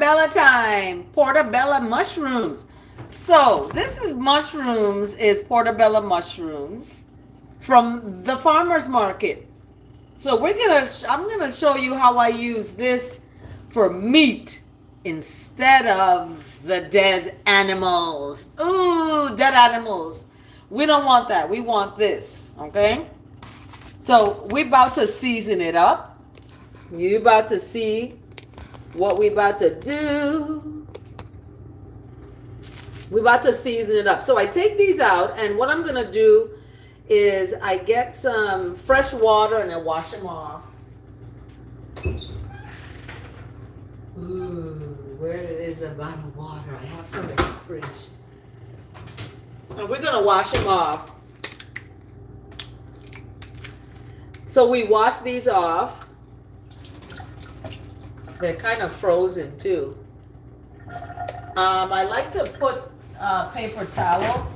Portobello time. Portobello mushrooms. So this is mushrooms, is portobello mushrooms from the farmer's market. So I'm gonna show you how I use this for meat instead of the dead animals. Ooh, dead animals. We don't want that. We want this. Okay. So we about to season it up. You about to see what we about to do. We about to season it up. So I take these out, and what I'm gonna do is I get some fresh water and I wash them off. Ooh, where is the bottle of water? I have some in the fridge. And we're gonna wash them off. So we wash these off. They're kind of frozen too. I like to put paper towel.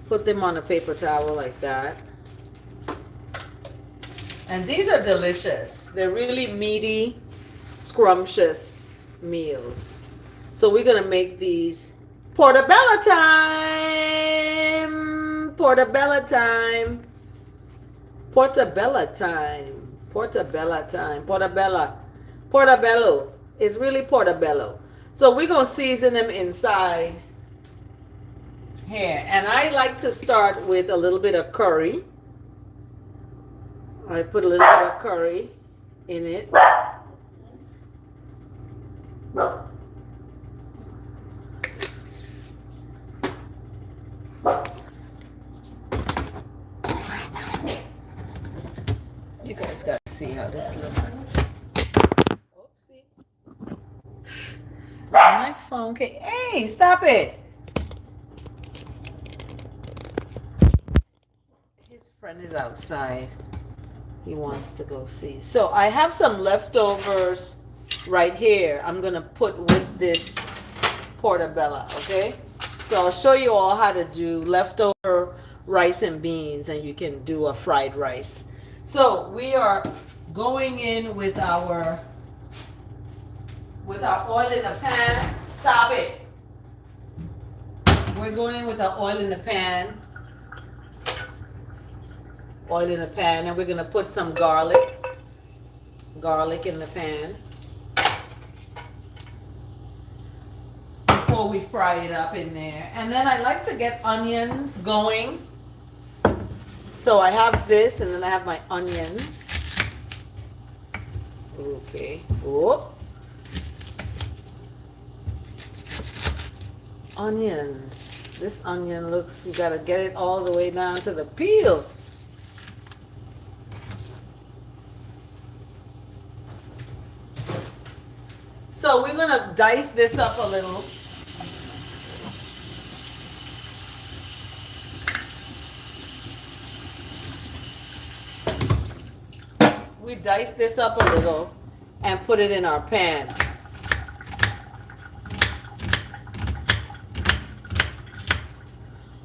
Put them on a paper towel like that. And these are delicious. They're really meaty, scrumptious meals. So we're gonna make these Portobello time. Portobello time. Portobello time. Portobello time. Portobello. Portobello. It's really portobello. So we're going to season them inside here. And I like to start with a little bit of curry. I put a little bit of curry in it. You guys got to see how this looks. Oopsie. My phone. Okay. Hey, stop it. His friend is outside. He wants to go see. So I have some leftovers right here. I'm going to put with this portobello, okay? So I'll show you all how to do leftover rice and beans, and you can do a fried rice. So we are going in with our oil in the pan. Stop it. We're going in with our oil in the pan. Oil in the pan, and we're going to put some garlic in the pan before we fry it up in there. And then I like to get onions going. So I have this, and then I have my onions. Okay. Whoop. Onions. This onion looks, you gotta get it all the way down to the peel. So we're gonna dice this up a little. We dice this up a little and put it in our pan.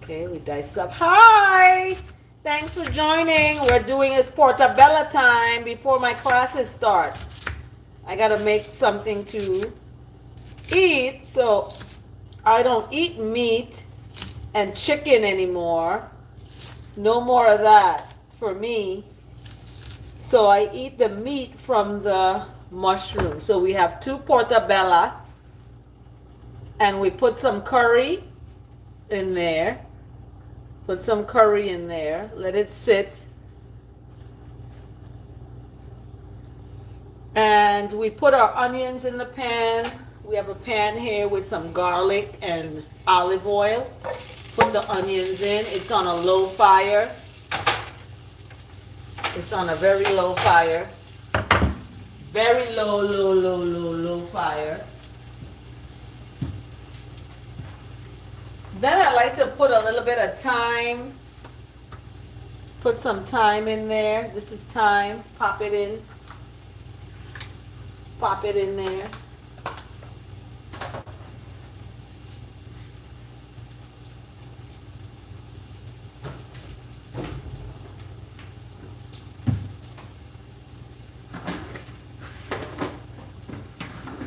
Okay, we dice up. Hi! Thanks for joining. We're doing this Portobello time before my classes start. I gotta make something to eat, so I don't eat meat and chicken anymore. No more of that for me. So I eat the meat from the mushroom. So we have 2 portobello, and we put some curry in there. Put some curry in there. Let it sit. And we put our onions in the pan. We have a pan here with some garlic and olive oil. Put the onions in. It's on a low fire. It's on a very low fire. Very low fire. Then I like to put a little bit of thyme. Put some thyme in there. This is thyme. Pop it in. Pop it in there.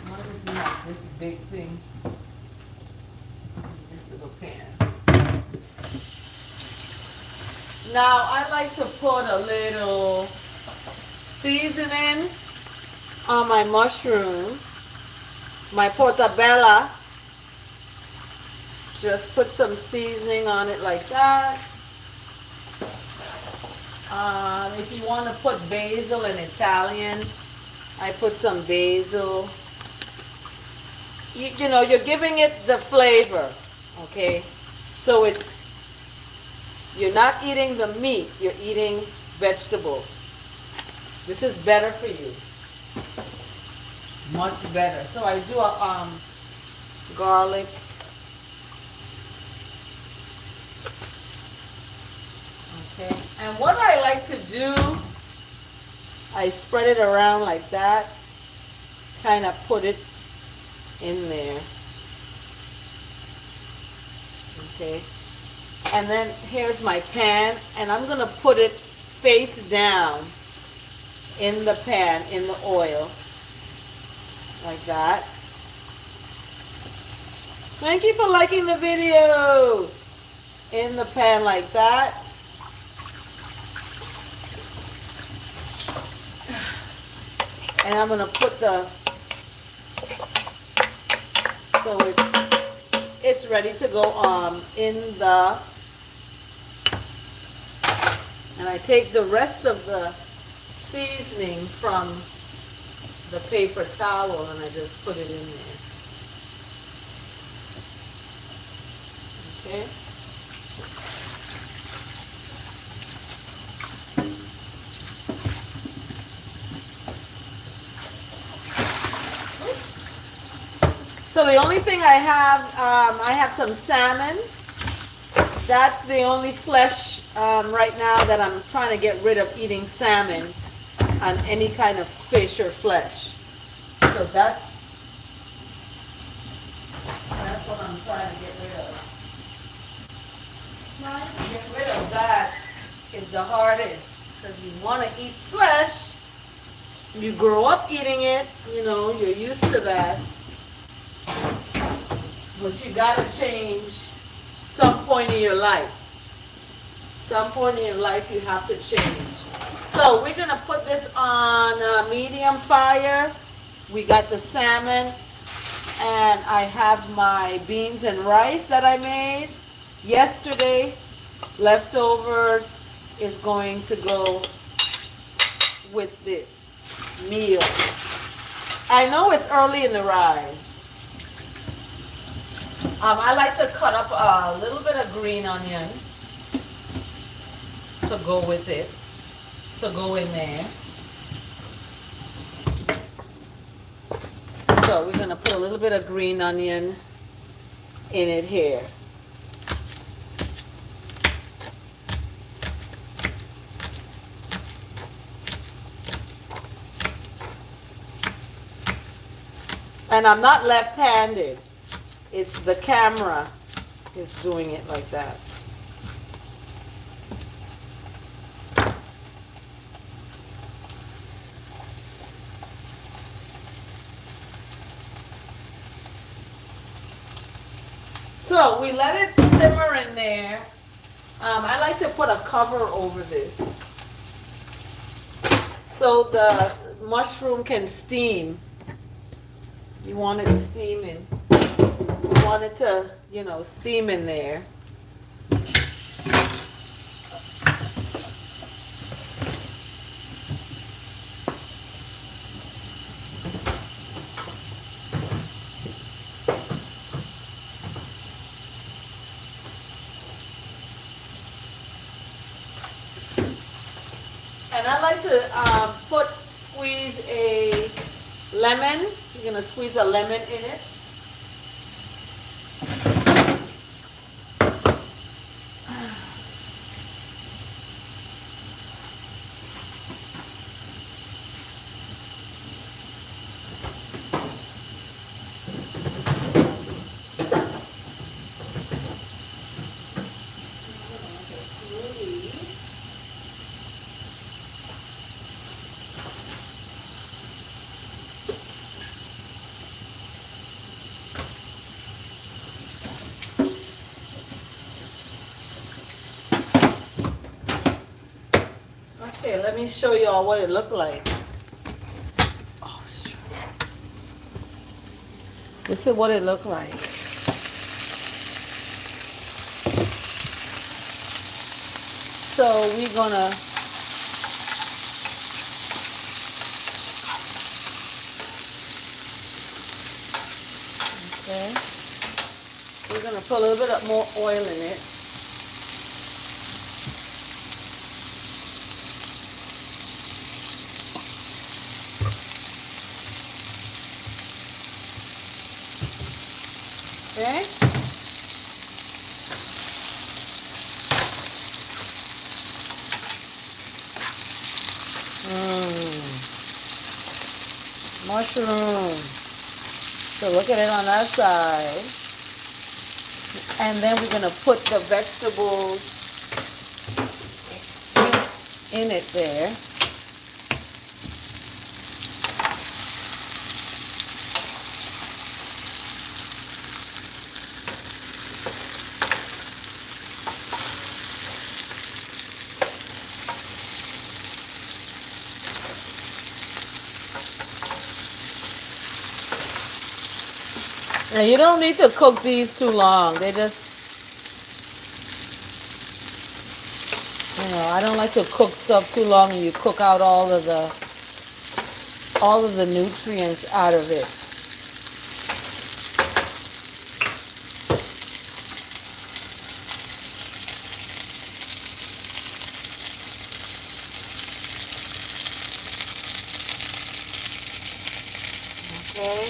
What is next? this big thing, this little pan. Now I like to put a little seasoning on my mushroom, my portobello. Just put some seasoning on it like that. If you want to put basil in Italian, I put some basil. You know, you're giving it the flavor, okay? So you're not eating the meat, you're eating vegetables. This is better for you. Much better. So I do a garlic. Okay. And what I like to do, I spread it around like that, kind of put it in there. Okay. And then here's my pan, and I'm going to put it face down in the pan, in the oil, like that. Thank you for liking the video. In the pan like that. And I'm going to put so it's ready to go in and I take the rest of the seasoning from the paper towel and I just put it in there. Okay. So the only thing I have some salmon. That's the only flesh right now that I'm trying to get rid of eating salmon on any kind of fish or flesh. So that's what I'm trying to get rid of. Trying to get rid of that is the hardest because you want to eat flesh. You grow up eating it, you know, you're used to that. But you gotta change some point in your life. Some point in your life you have to change. So we're gonna put this on medium fire. We got the salmon and I have my beans and rice that I made yesterday. Leftovers is going to go with this meal. I know it's early in the rise. I like to cut up a little bit of green onion to go with it, to go in there. So we're going to put a little bit of green onion in it here. And I'm not left-handed. It's the camera is doing it like that. So we let it simmer in there. I like to put a cover over this so the mushroom can steam. You want it steaming. You want it to, you know, steam in there. And I like to squeeze a lemon. You're going to squeeze a lemon in it. Okay, let me show you all what it looked like. Oh, shucks. This is what it looked like. So we're gonna okay. We're gonna put a little bit more oil in it. Okay. Mushroom. So look at it on that side. And then we're going to put the vegetables in it there. Now you don't need to cook these too long. They just, I don't like to cook stuff too long and you cook out all of the nutrients out of it. Okay.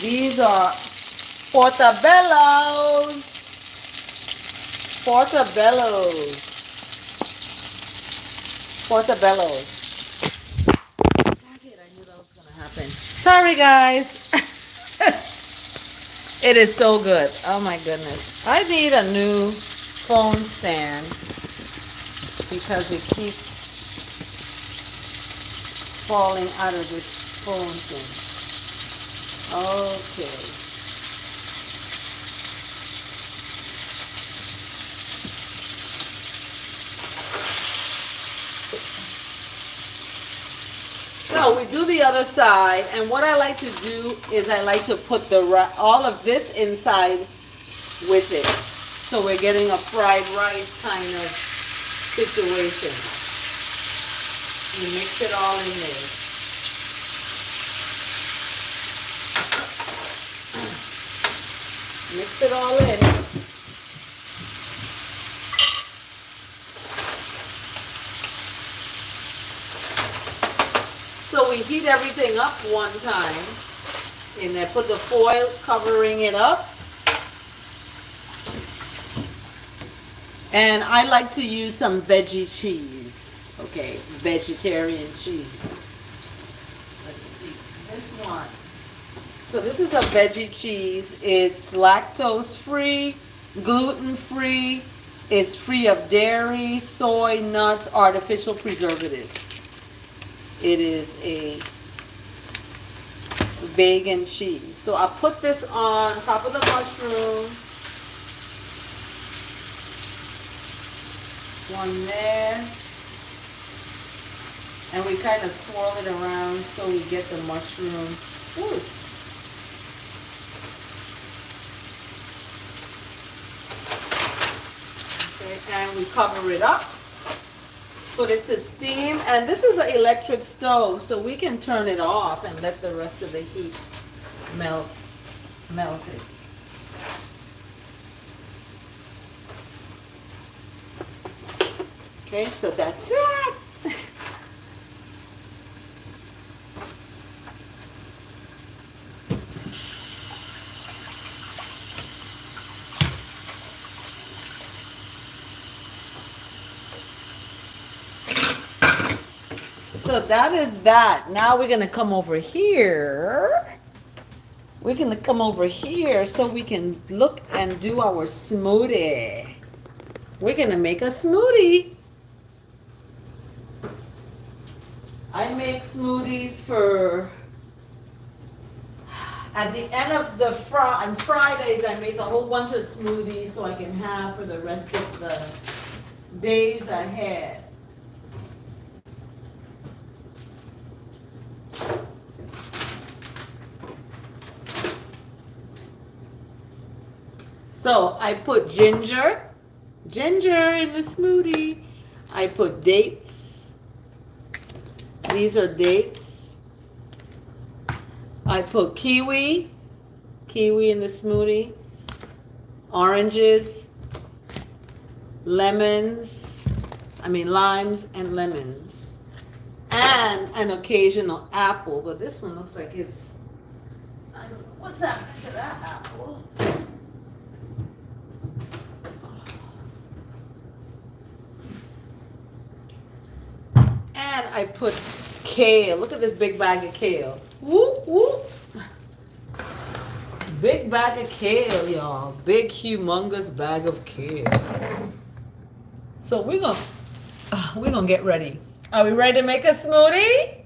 These are portobellos. Portobellos. Dang it, I knew that was gonna happen. Sorry guys. It is so good. Oh my goodness. I need a new phone stand because it keeps falling out of this phone thing. Okay. So we do the other side, and what I like to do is I like to put all of this inside with it. So we're getting a fried rice kind of situation. You mix it all in there. Mix it all in. So we heat everything up one time and then put the foil covering it up. And I like to use some veggie cheese. Okay, vegetarian cheese. Let's see, this one. So this is a veggie cheese. It's lactose free, gluten free. It's free of dairy, soy, nuts, artificial preservatives. It is a vegan cheese. So I put this on top of the mushroom. One there. And we kind of swirl it around so we get the mushroom. Ooh, and we cover it up, put it to steam, and this is an electric stove, so we can turn it off and let the rest of the heat melt it. Okay, so that's it. So that is that. Now we're going to come over here. We're going to come over here so we can look and do our smoothie. We're going to make a smoothie. I make smoothies for At the end of the on Fridays, I make a whole bunch of smoothies so I can have for the rest of the days ahead. So I put ginger in the smoothie. I put dates. These are dates. I put kiwi in the smoothie. Oranges, limes and lemons. And an occasional apple, but this one looks like it's, I don't know what's happening to that apple. And I put kale. Look at this big bag of kale. Whoop, whoop. Big bag of kale, y'all. Big, humongous bag of kale. So we're gonna get ready. Are we ready to make a smoothie?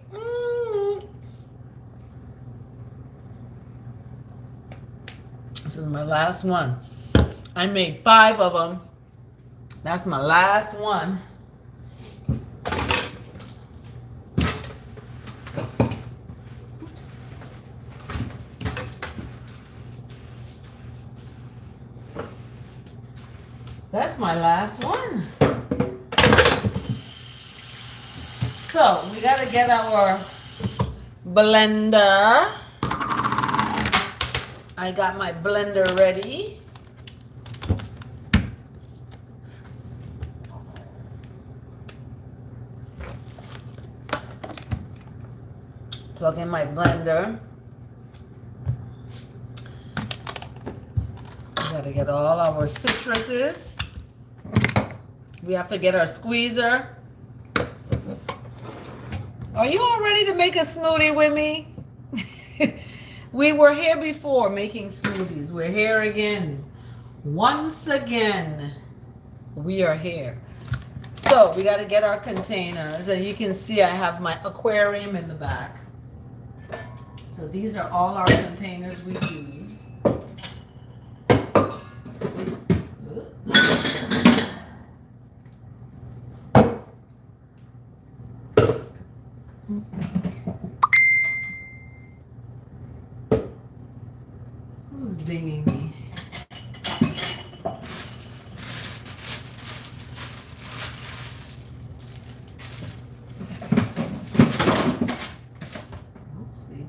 This is my last one. I made 5 of them. That's my last one. That's my last one. So we gotta get our blender. I got my blender ready. Plug in my blender. We gotta get all our citruses. We have to get our squeezer. Are you all ready to make a smoothie with me? We were here before making smoothies. We're here again. Once again, we are here. So we got to get our containers. And you can see I have my aquarium in the back. So these are all our containers we use. Who's dinging me? Oopsie.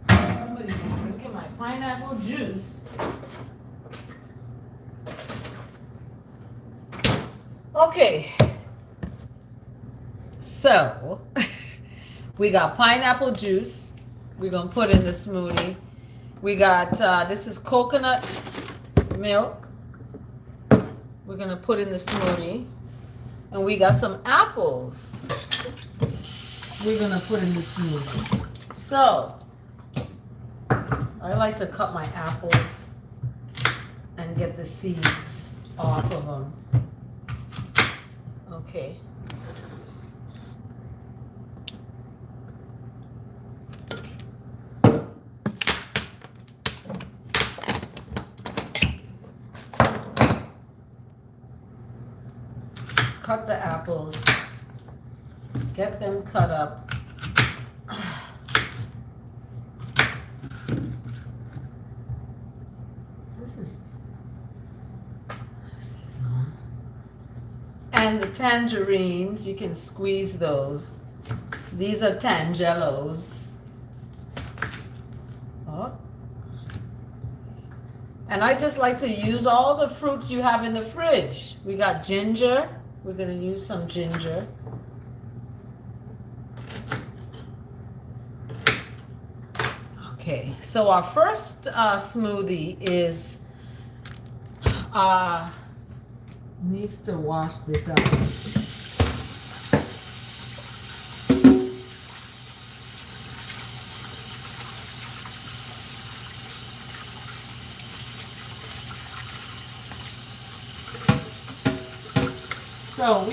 Somebody's drinking my pineapple juice. Okay. So, we got pineapple juice. We're going to put in the smoothie. We got, this is coconut milk. We're going to put in the smoothie. And we got some apples. We're going to put in the smoothie. So, I like to cut my apples and get the seeds off of them. Okay. Cut the apples. Get them cut up. And the tangerines, you can squeeze those. These are tangelos. Oh. And I just like to use all the fruits you have in the fridge. We got ginger. We're going to use some ginger. Okay, so our first smoothie is needs to wash this out. So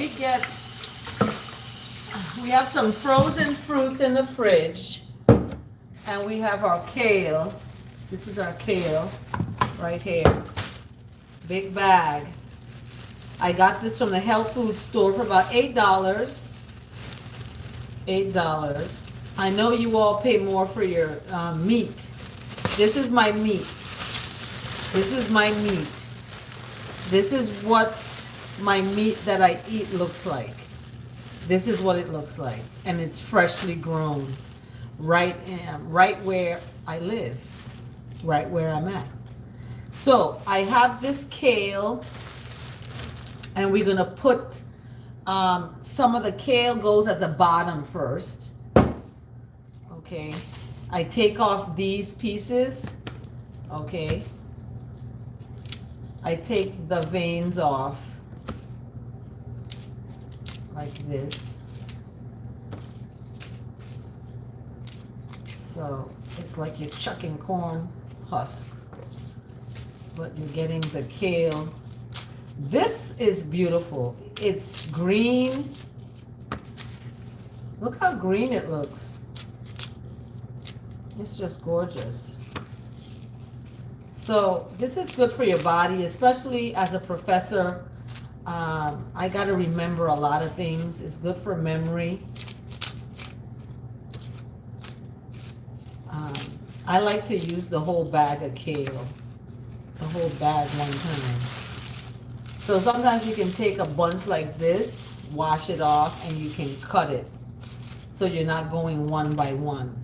we have some frozen fruits in the fridge, and we have our kale. This is our kale right here. Big bag. I got this from the health food store for about $8. $8. I know you all pay more for your meat. This is my meat. This is my meat. This is what my meat that I eat looks like. This is what it looks like, and it's freshly grown, right where I live, right where I'm at. So I have this kale, and we're gonna put some of the kale goes at the bottom first. Okay, I take off these pieces. Okay, I take the veins off. Like this. So it's like you're chucking corn husk, but you're getting the kale. This is beautiful. It's green. Look how green it looks. It's just gorgeous. So this is good for your body, especially as a professor. I got to remember a lot of things. It's good for memory. I like to use the whole bag of kale, the whole bag one time. So sometimes you can take a bunch like this, wash it off, and you can cut it. So you're not going one by one.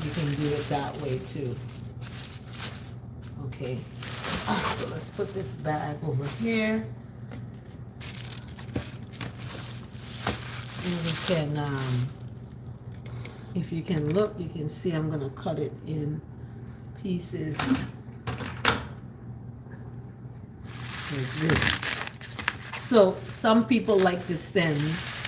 You can do it that way too. Okay. So let's put this bag over here. And we can, if you can look, you can see I'm going to cut it in pieces like this. So some people like the stems.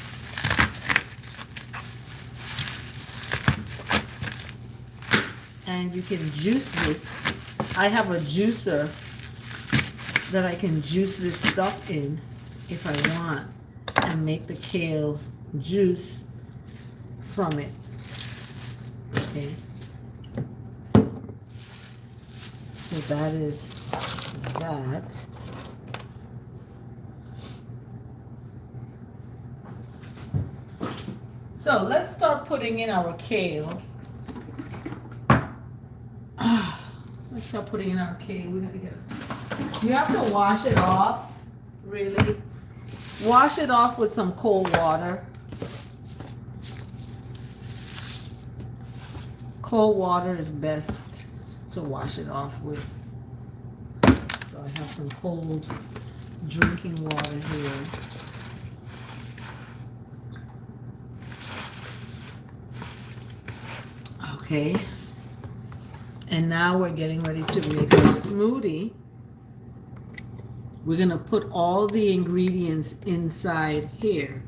And you can juice this. I have a juicer that I can juice this stuff in if I want and make the kale juice from it. Okay. So that is that. So let's start putting in our kale. Let's start putting in our kale. We gotta get it. You have to wash it off, really. Wash it off with some cold water. Cold water is best to wash it off with. So I have some cold drinking water here. Okay. And now we're getting ready to make our smoothie. We're gonna put all the ingredients inside here.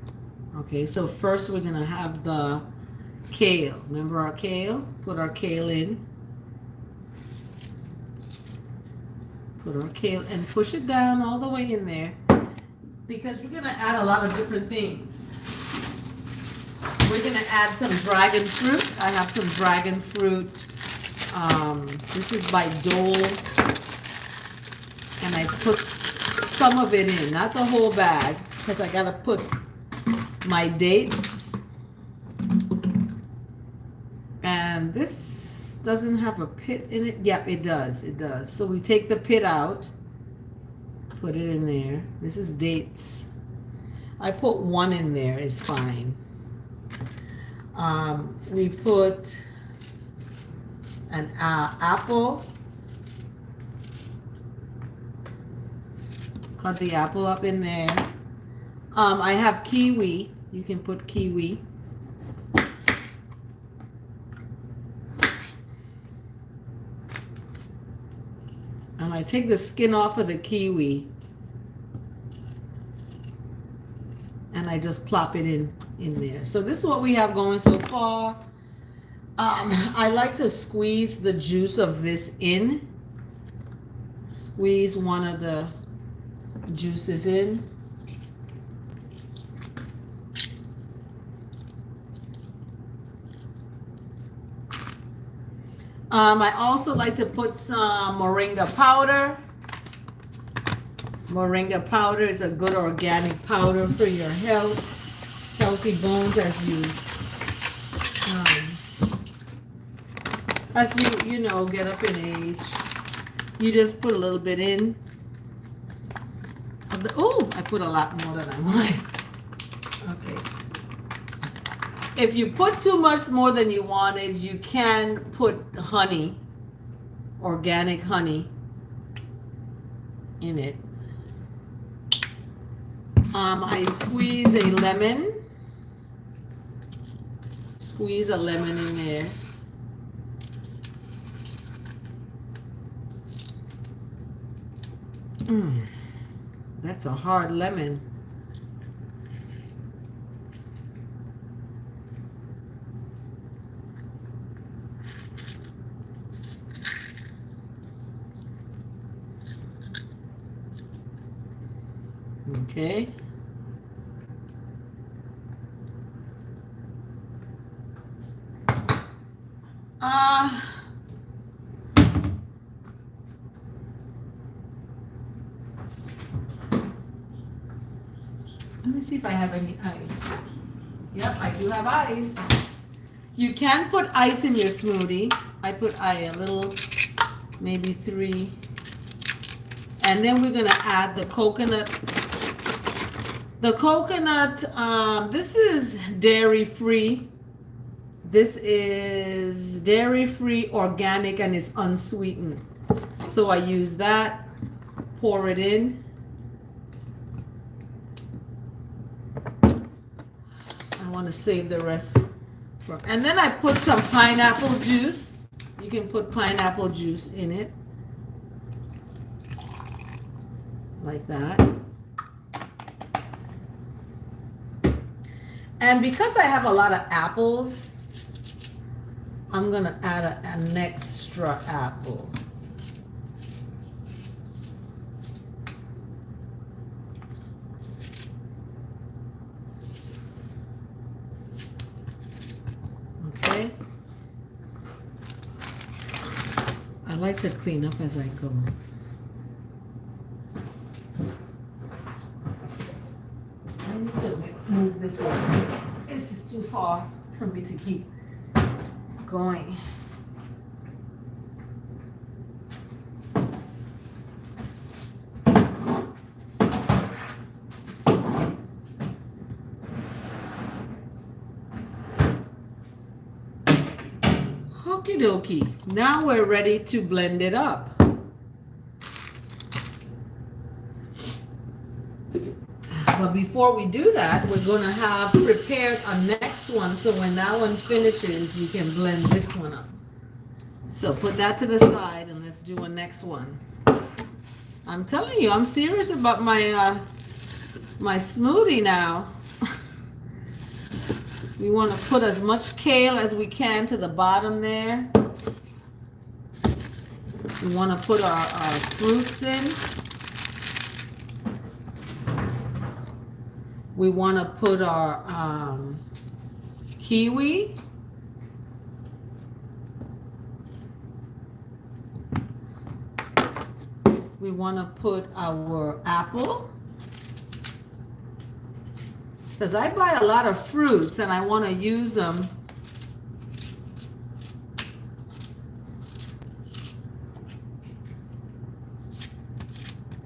Okay, so first we're gonna have the kale. Remember our kale? Put our kale in. Put our kale and push it down all the way in there, because we're gonna add a lot of different things. We're gonna add some dragon fruit. I have some dragon fruit. This is by Dole, and I put some of it in, not the whole bag, because I gotta put my dates. And this doesn't have a pit in it. Yep, it does. It does. So we take the pit out, put it in there. This is dates. I put one in there. It's fine. We put an apple. Cut the apple up in there. I have kiwi. You can put kiwi. And I take the skin off of the kiwi. And I just plop it in there. So this is what we have going so far. I like to squeeze the juice of this in. Squeeze one of the juices in. I also like to put some moringa powder. Moringa powder is a good organic powder for your health, healthy bones as you get up in age. You just put a little bit in. I put a lot more than I want. Okay. If you put too much more than you wanted, you can put honey, organic honey, in it. I squeeze a lemon. Squeeze a lemon in there. That's a hard lemon. Okay. Let me see if I have any ice. Yep, I do have ice. You can put ice in your smoothie. I put a little, maybe 3. And then we're gonna add the coconut. The coconut, this is dairy-free. This is dairy-free, organic, and it's unsweetened. So I use that, pour it in. I want to save the rest for, and then I put some pineapple juice. You can put pineapple juice in it. Like that. And because I have a lot of apples, I'm going to add an extra apple. Okay. I like to clean up as I go. I need to move this way. This is too far for me to keep going. Okie dokie. Now we're ready to blend it up. But before we do that, we're going to have prepared a next one. So when that one finishes, we can blend this one up. So put that to the side and let's do a next one. I'm telling you, I'm serious about my my smoothie now. We want to put as much kale as we can to the bottom there. We want to put our fruits in. We want to put our kiwi. We want to put our apple. Because I buy a lot of fruits and I want to use them.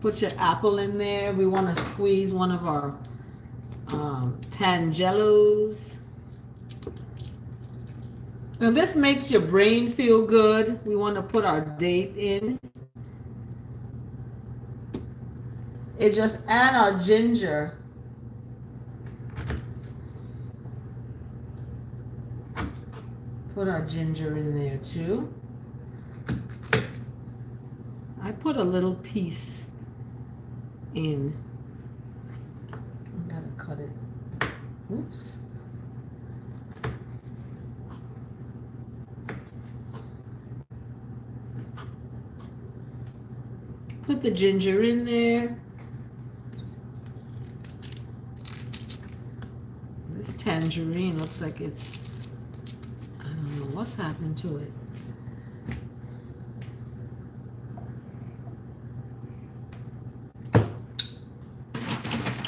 Put your apple in there. We want to squeeze one of our tangelos. Now this makes your brain feel good. We want to put our date in. It just add our ginger. Put our ginger in there too. I put a little piece in. I gotta cut it. Oops. Put the ginger in there. This tangerine looks like it's, I don't know what's happened to it.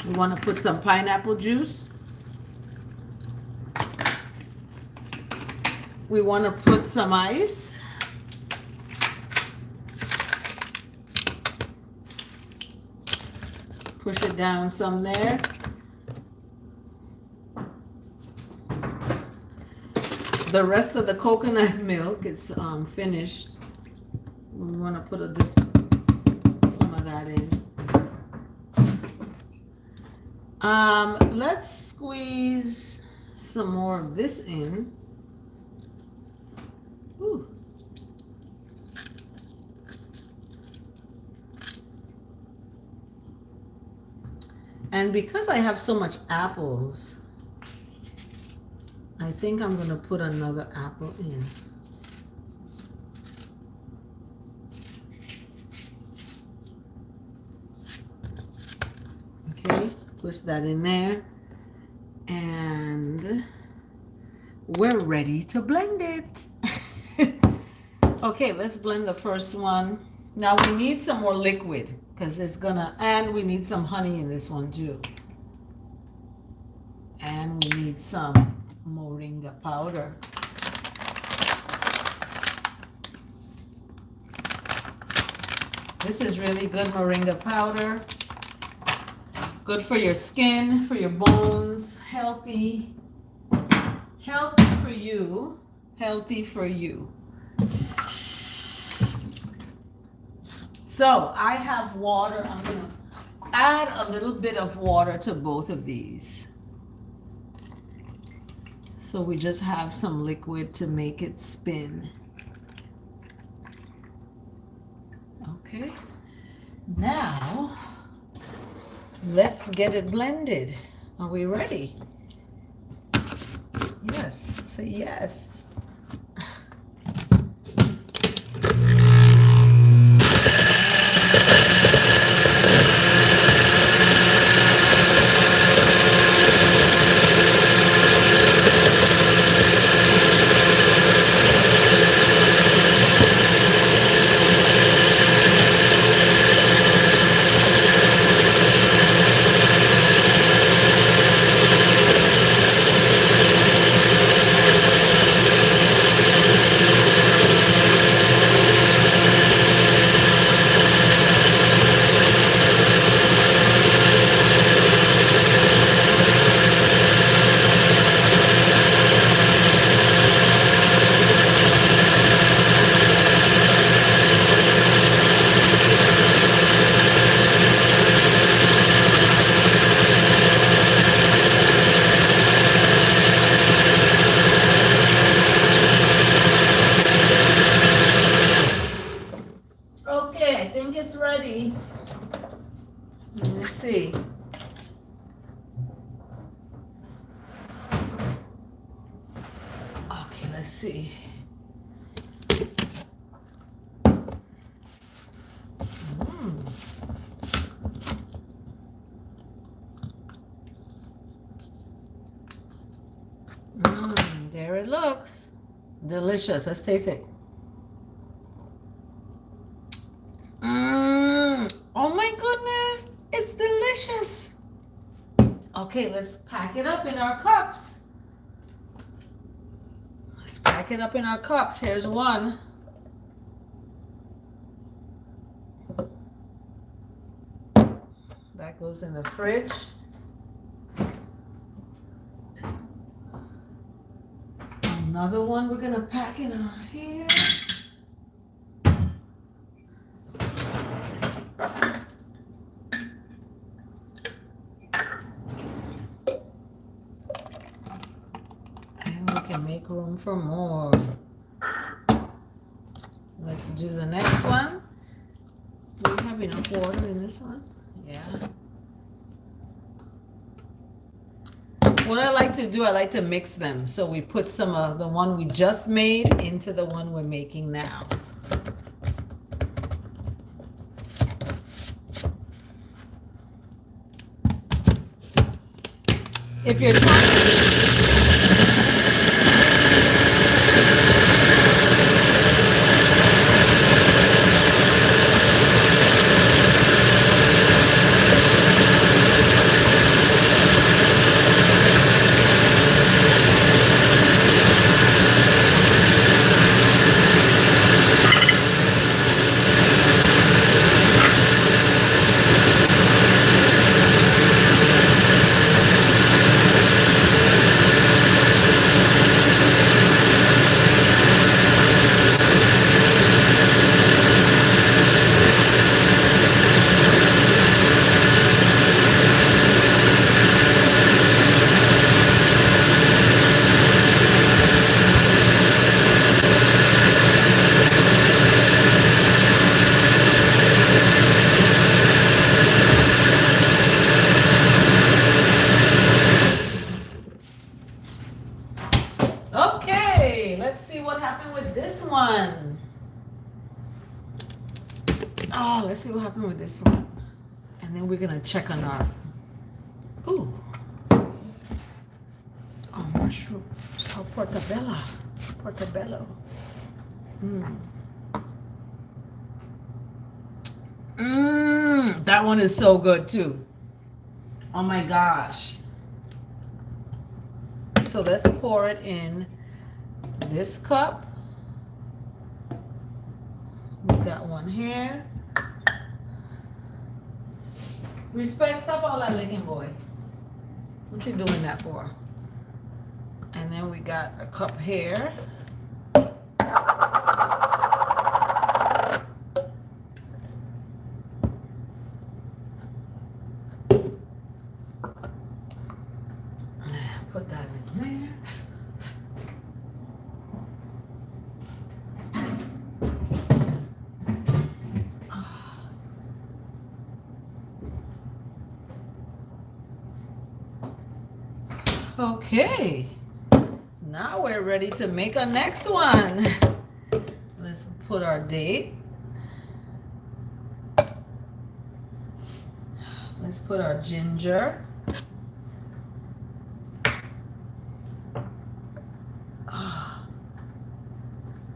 We want to put some pineapple juice. We want to put some ice. Push it down some there. The rest of the coconut milk, it's finished. We want to put just some of that in. Let's squeeze some more of this in. Ooh. And because I have so much apples, I think I'm going to put another apple in. Okay, push that in there. And we're ready to blend it. Okay, let's blend the first one. Now we need some more liquid because it's gonna, and we need some honey in this one too. And we need some moringa powder. This is really good moringa powder. Good for your skin, for your bones, healthy. Healthy for you. Healthy for you. So I have water. I'm going to add a little bit of water to both of these. So we just have some liquid to make it spin. Okay. Now, let's get it blended. Are we ready? Yes. Say yes. Ready. Let me see. Okay, let's see. There it looks. Delicious. Let's taste it. Oh my goodness, it's delicious. Okay, let's pack it up in our cups. Let's pack it up in our cups. Here's one. That goes in the fridge. Another one we're gonna pack in our here. Can make room for more. Let's do the next one. have enough water in this one? Yeah. What I like to do, I like to mix them. So we put some of the one we just made into the one we're making now. If you're trying to... Okay, let's see what happened with this one. Oh, let's see what happened with this one. And then we're gonna check on our, ooh. Oh, mushrooms. Oh, portobello. That one is so good too. Oh my gosh. So let's pour it in this cup. We got one here. Respect, stop all that licking, boy. What you doing that for? And then we got a cup here. Put that in there. Okay, now we're ready to make a next one. Let's put our date. Let's put our ginger.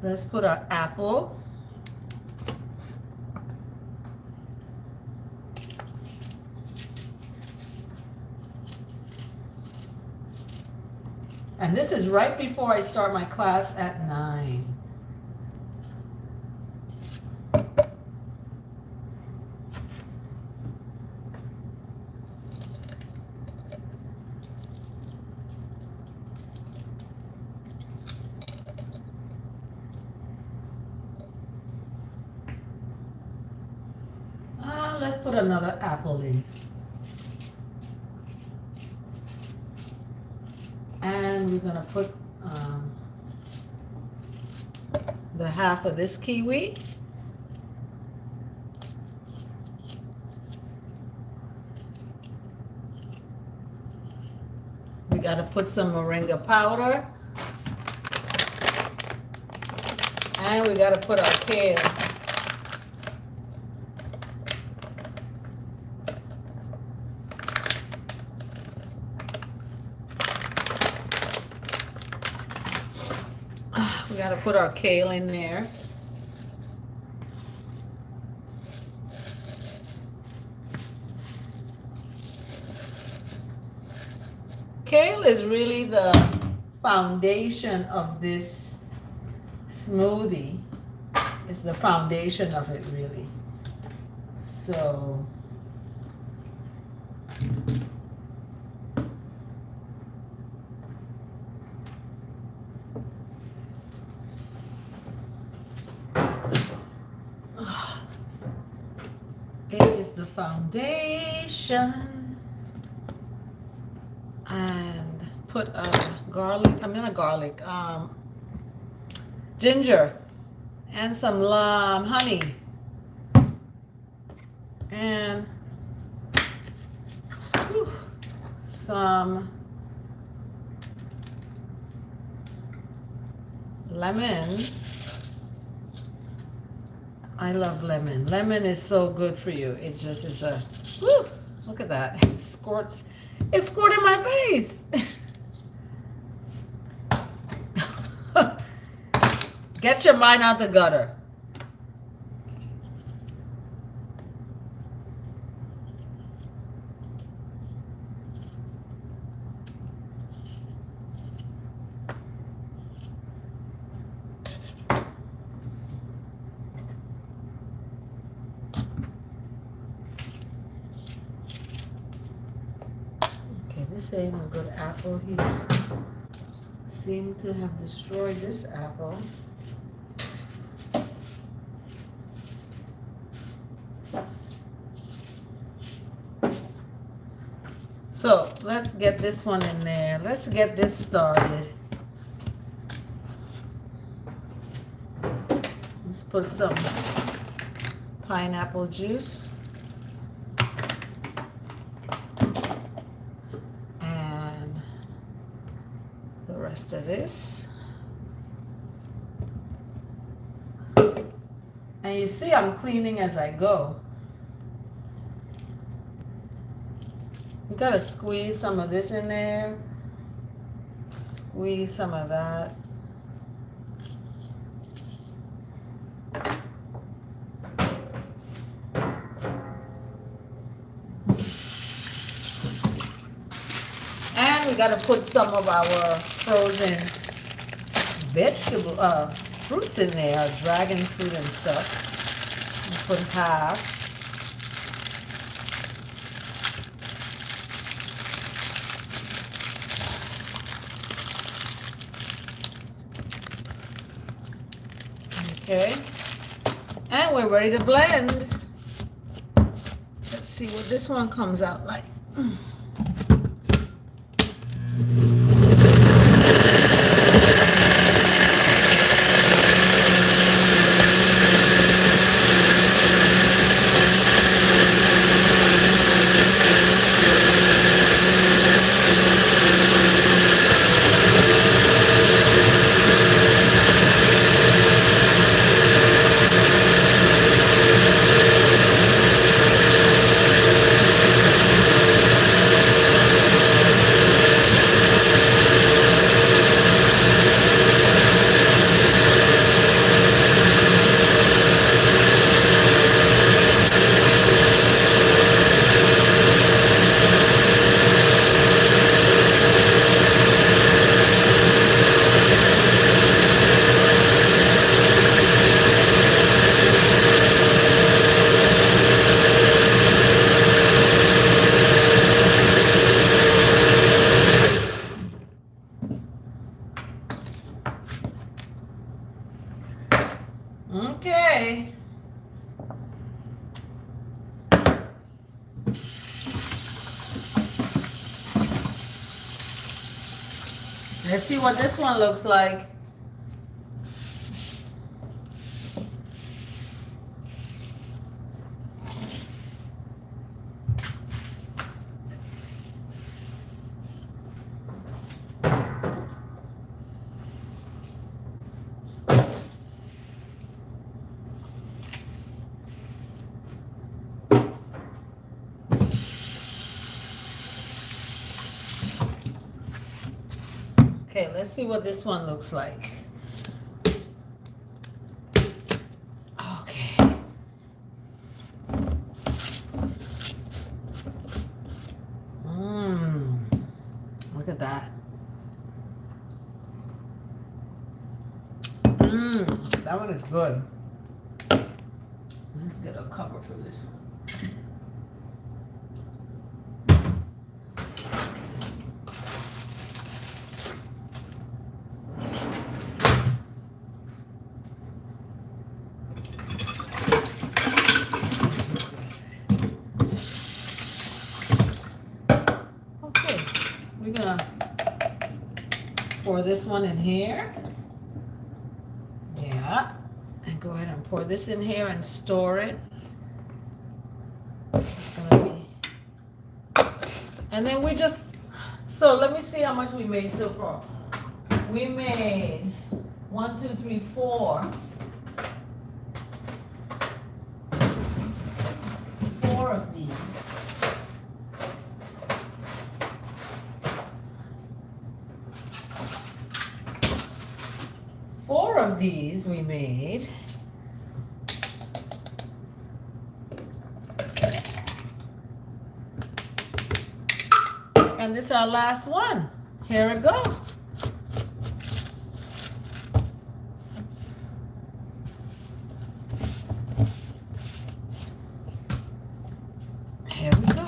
Let's put our apple. And this is right before I start my class at 9. Let's put another apple in. And we're gonna put the half of this kiwi. We gotta put some moringa powder. And we gotta put our kale. We gotta put our kale in there. Kale is really the foundation of this smoothie. It's the foundation of it, really. So it is the foundation. And put ginger and some honey. And some lemon. I love lemon. Lemon is so good for you. It just is look at that. It squirts. It squirted my face. Get your mind out the gutter. This ain't a good apple. He's seemed to have destroyed this apple. So let's get this one in there. Let's get this started. Let's put some pineapple juice. Rest of this. And you see I'm cleaning as I go. You gotta squeeze some of this in there. Squeeze some of that. And we gotta put some of our frozen vegetable fruits in there, dragon fruit and stuff. We'll put half. Okay, and we're ready to blend. Let's see what this one comes out like. Okay. Let's see what this one looks like. Okay, let's see what this one looks like. Okay. Look at that. That one is good. Let's get a cover for this one. We're gonna pour this one in here. Yeah. And go ahead and pour this in here and store it. And then we just, so let me see how much we made so far. We made 1, 2, 3, 4. 4 of these. Four of these we made. And this is our last one. Here we go. Here we go.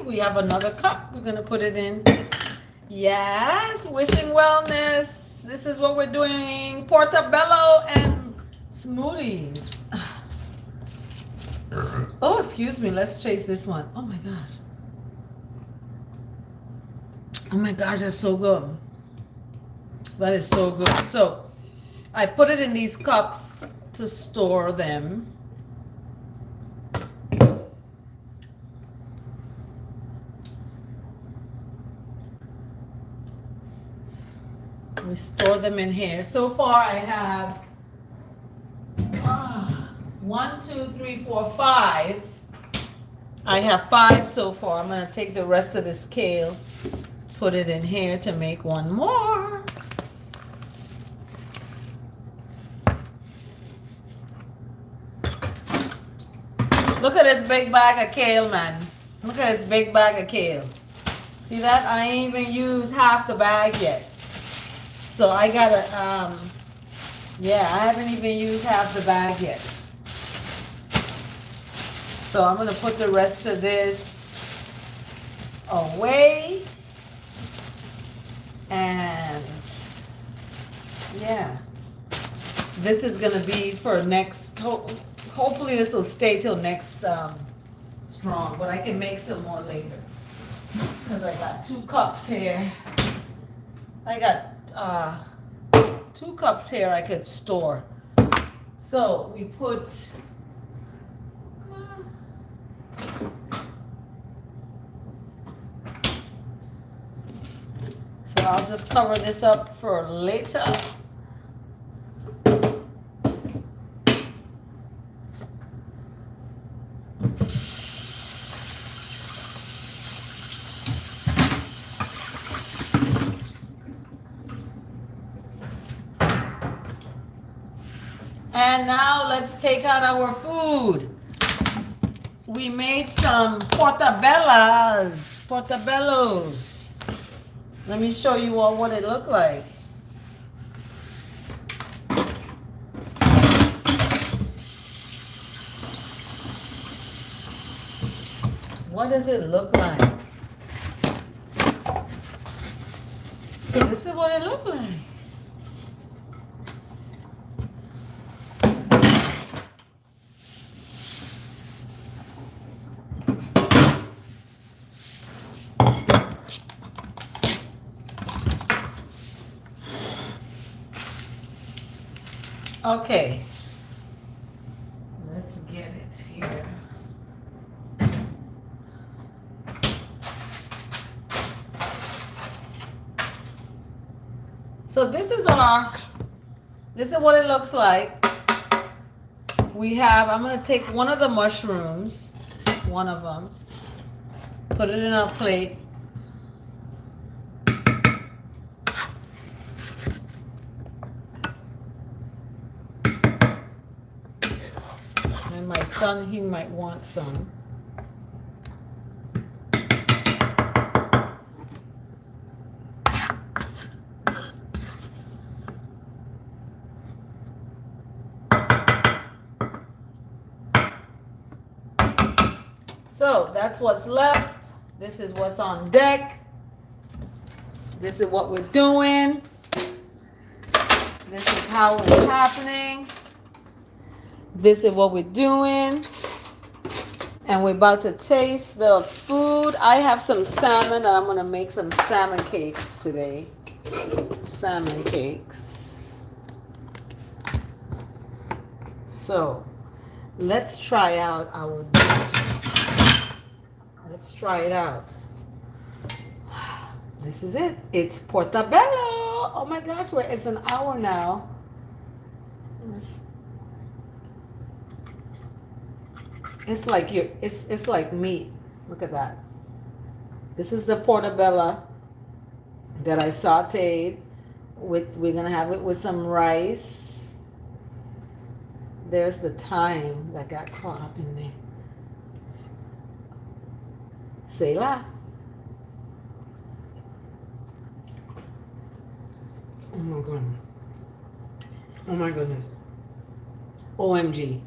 We have another cup. We're going to put it in. Yes, wishing wellness. This is what we're doing. Portobello and smoothies. Oh, excuse me. Let's chase this one. Oh my gosh. Oh my gosh, that's so good. That is so good. So I put it in these cups to store them. We store them in here. So far I have 1, 2, 3, 4, 5. I have 5 so far. I'm going to take the rest of this kale, put it in here to make one more. Look at this big bag of kale, man. Look at this big bag of kale. See that? I ain't even used half the bag yet. So I gotta, yeah, I haven't even used half the bag yet. So I'm gonna put the rest of this away. And yeah, this is gonna be for next, hopefully this will stay till next strong, but I can make some more later. Because I got 2 cups here. I got 2 cups here I could store. So we put so I'll just cover this up for later. And now let's take out our food. We made some portobellos. Let me show you all what it looked like. What does it look like? So this is what it looked like. Okay, let's get it here. So this is what it looks like. We have, I'm going to take one of the mushrooms, one of them, Put it in a plate. And my son, he might want some. So that's what's left. This is what's on deck. This is what we're doing. This is how it's happening. This is what we're doing. And we're about to taste the food. I have some salmon and I'm going to make some salmon cakes today. Salmon cakes. So let's try out our dish. Let's try it out. This is it. It's Portobello. Oh my gosh, it's an hour now. It's like meat. Look at that. This is the Portobello that I sauteed with. We're gonna have it with some rice. There's the thyme that got caught up in there. C'est là. Oh my goodness. Oh my goodness. OMG.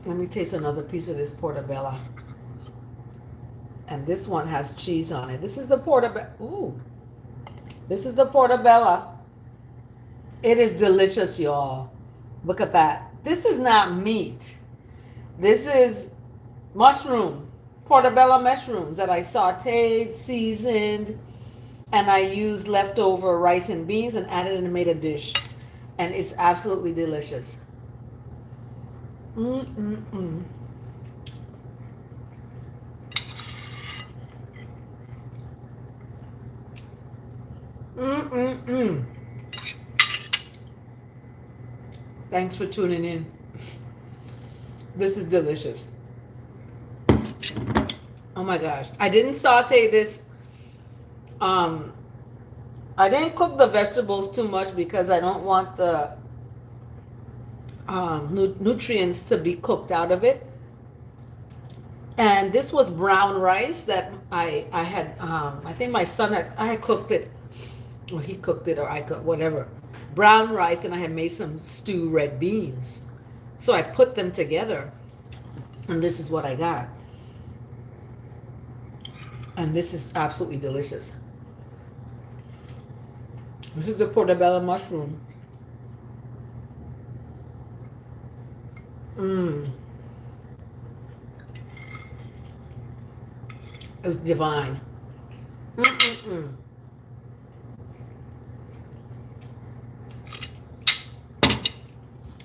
Let me taste another piece of this Portobello. And this one has cheese on it. This is the Portobello. Ooh. This is the Portobello. It is delicious, y'all. Look at that. This is not meat. This is mushroom. Portobello mushrooms that I sauteed, seasoned, and I used leftover rice and beans and added and made a dish. And it's absolutely delicious. Thanks for tuning in. This is delicious. Oh my gosh. I didn't saute this. I didn't cook the vegetables too much because I don't want the nutrients to be cooked out of it. And this was brown rice that I had, I think my son I had cooked it, or he cooked it, or I cooked, whatever. Brown rice, and I had made some stew red beans. So I put them together, and this is what I got. And this is absolutely delicious. This is a Portobello mushroom. It's divine.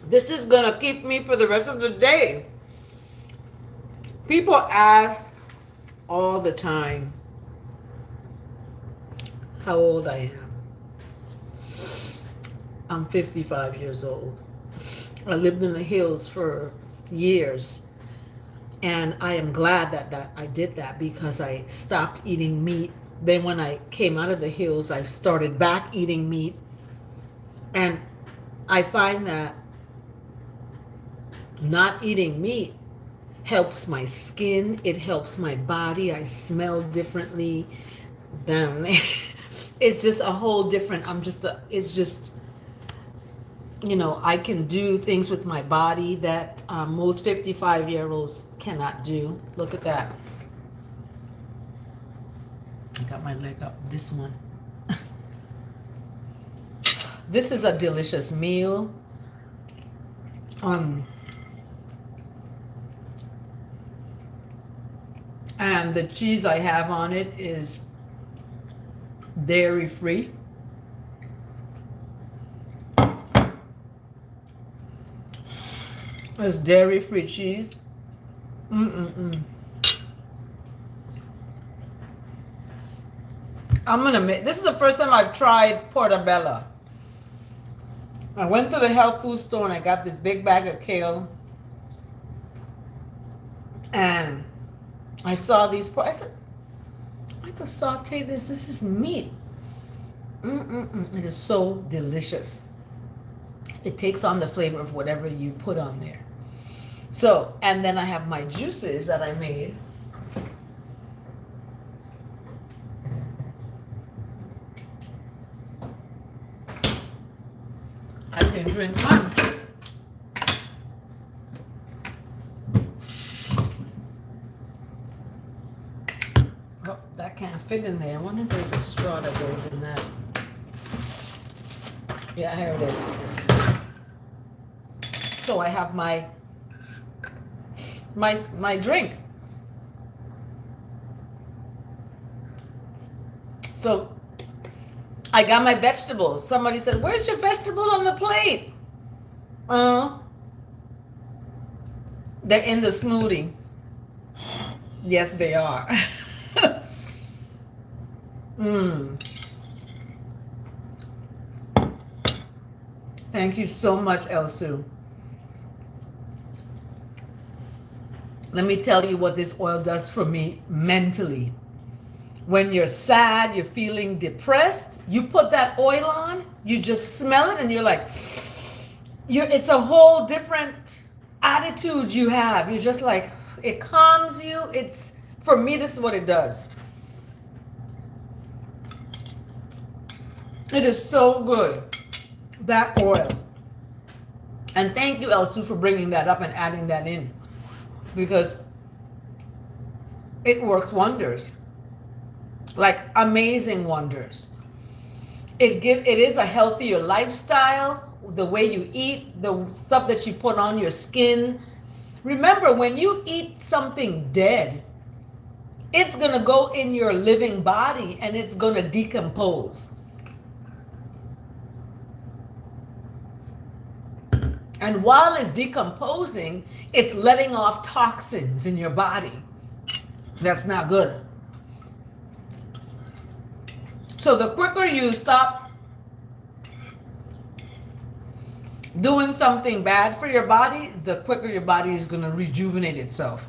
This is gonna keep me for the rest of the day. People ask all the time how old I am. I'm 55 years old. I lived in the hills for years. And I am glad that I did that because I stopped eating meat. Then when I came out of the hills, I started back eating meat. And I find that not eating meat helps my skin. It helps my body. I smell differently. Damn, it's just a whole different, it's just, I can do things with my body that most 55-year-olds cannot do. Look at that. I got my leg up. This one. This is a delicious meal. And the cheese I have on it is dairy-free. It's dairy-free cheese. This is the first time I've tried Portobello. I went to the health food store and I got this big bag of kale. And I saw these. I said, I could saute this. This is meat. It is so delicious. It takes on the flavor of whatever you put on there. So, and then I have my juices that I made. I can drink one. Oh, that can't fit in there. I wonder if there's a straw that goes in that. Yeah, here it is. So I have my drink. So I got my vegetables. Somebody said, "Where's your vegetables on the plate?" They're in the smoothie. Yes, they are. Thank you so much, Elsu. Let me tell you what this oil does for me mentally. When you're sad, you're feeling depressed, you put that oil on, you just smell it and you're like, it's a whole different attitude you have. You're just like, it calms you. For me, this is what it does. It is so good, that oil. And thank you, Elsu, for bringing that up and adding that in, because it works wonders, like amazing wonders. It is a healthier lifestyle, the way you eat, the stuff that you put on your skin. Remember, when you eat something dead, it's going to go in your living body and it's going to decompose. And while it's decomposing, it's letting off toxins in your body. That's not good. So the quicker you stop doing something bad for your body, the quicker your body is going to rejuvenate itself.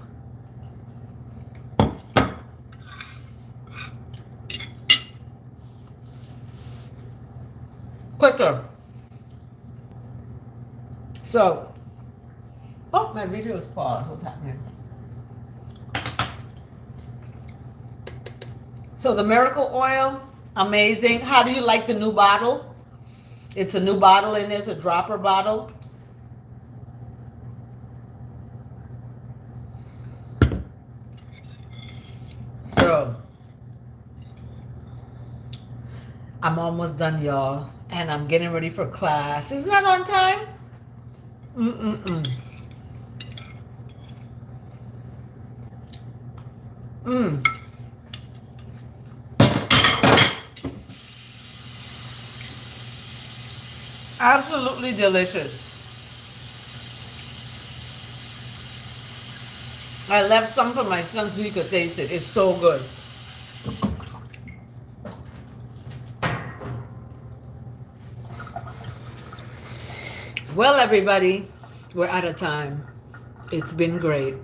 Quicker. So, oh, my video is paused. What's happening? So the miracle oil, amazing. How do you like the new bottle? It's a new bottle in there. It's a dropper bottle. So, I'm almost done, y'all. And I'm getting ready for class. Isn't that on time? Absolutely delicious. I left some for my son so he could taste it. It's so good. Well, everybody, we're out of time. It's been great.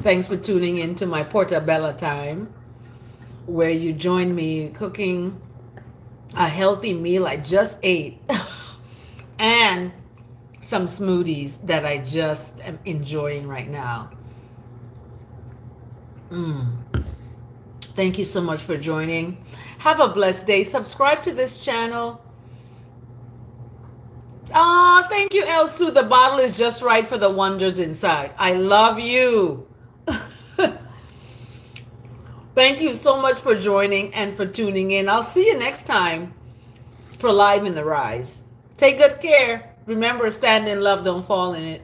Thanks for tuning in to my Portobello Time, where you join me cooking a healthy meal I just ate and some smoothies that I just am enjoying right now. Thank you so much for joining. Have a blessed day. Subscribe to this channel. Oh, thank you, Elsu. The bottle is just right for the wonders inside. I love you. Thank you so much for joining and for tuning in. I'll see you next time for Live in the Rise. Take good care. Remember, stand in love, don't fall in it.